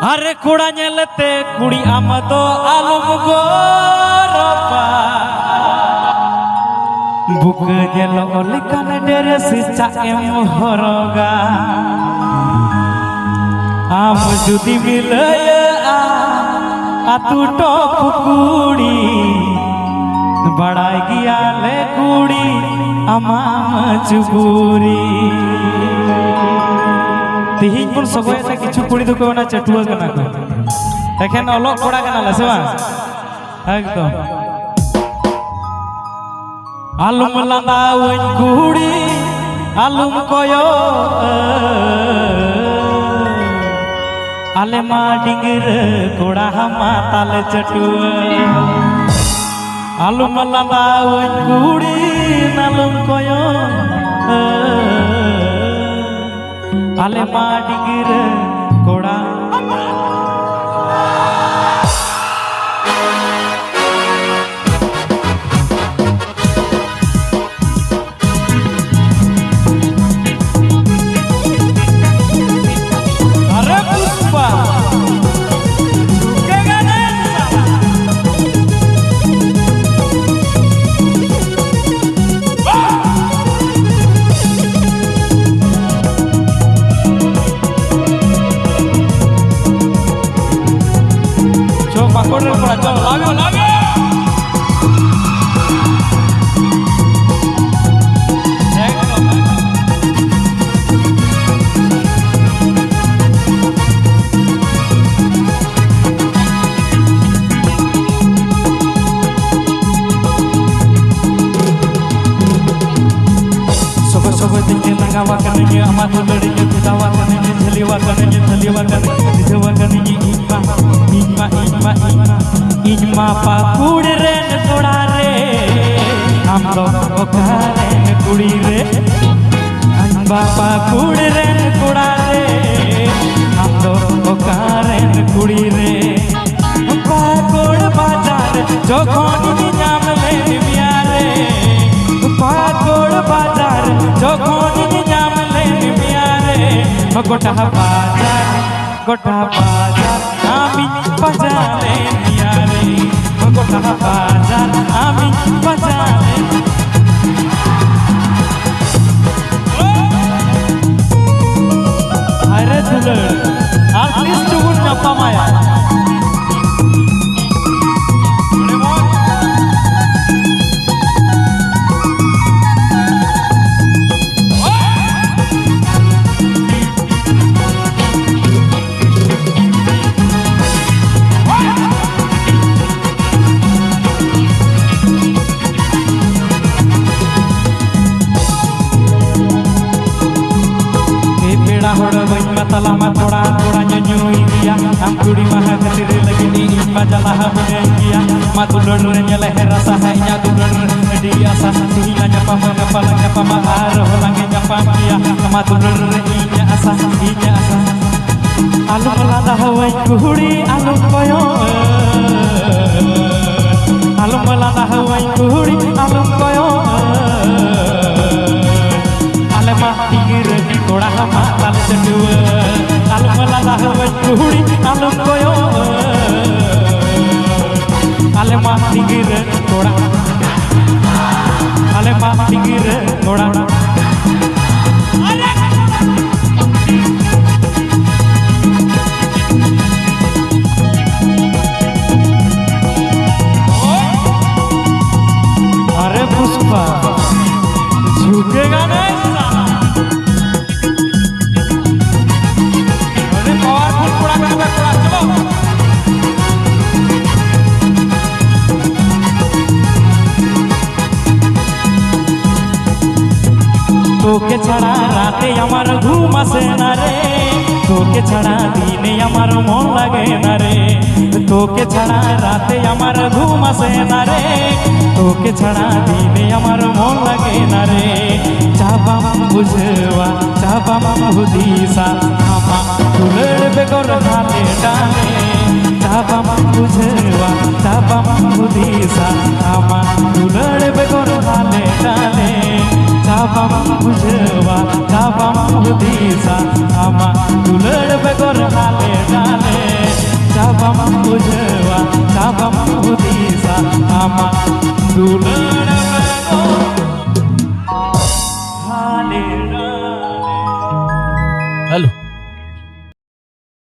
अरे कुड़ा नेलते कुड़ी आम तो आलम गोरपा बुक नेल ओलिकान ड्रेस चाएम हरगा आम जुदी मिलया आतु टॉप कुड़ी बड़ाई गिया ले कुड़ी आमाम चुबुरी तिहिन बन सगोय से किछु कुड़ी दुको ना चटुआ कना को एखन अलग कोड़ा कना ला से बा एकदम आलुम लांदावन कुड़ी आलुम कोयो आले मा डिंगर कोड़ा हमा ताल चटुआ आलुम लांदावन कुड़ी नालुम कोयो आले मा डिंगर कोड़ा अरे पुष्पा झुकेगा Corre por acá, labio, labio. Sogo tinggi langawa kananya amatu larinya kudawa kananya thaliwa kananya dijawa kananya इनमा Pakur रे कोड़ा रे हम लोग ओकारे कुड़ी रे इनमा पाकुड़ रे कोड़ा रे हम लोग ओकारे कुड़ी रे पाकुड़ बाजार जो कोनी नाम ले मिया रे पाकुड़ बाजार जो कोनी नाम ले मिया रे गोटा बाजार आमी बाजारे मिया रे गोटा बाजार आमी बाजारे अरे दुलर आर्टिस्ट चुगुन नपा माया तलामा थोड़ा थोड़ा nyonyoy dia am kudi maha katir lagi ni majalah mengia matulur nyeleh rasa hanya dulur dia sah hilanya pama arah langnya nyapam dia matulur inya asa alum lada hawai kudi alum koyo alum lada hawai kudi alum koyo alema tingir koड़ा hama tal chadua alum lada hawai kudi alum koyo alema tingir koड़ा अरे पुष्पा झुकेगा नहीं তোকে ছাড়া রাতে আমার ঘুম আসে না রে তোকে ছাড়া দিনে আমার মন লাগে না রে তোকে ছাড়া রাতে আমার ঘুম আসে না রে তোকে ছাড়া দিনে আমার মন লাগে না রে চাবাম বুঝবা চাবাম হুদিসা আমা তুলের বেগর হাতে ডালে চাবাম বুঝবা চাবাম হুদিসা আমা তুলের বেগর হাতে ডালে চাবাম বুঝবা চাবাম হুদিসা আমা তুলের বেগর হাতে ডালে हेलो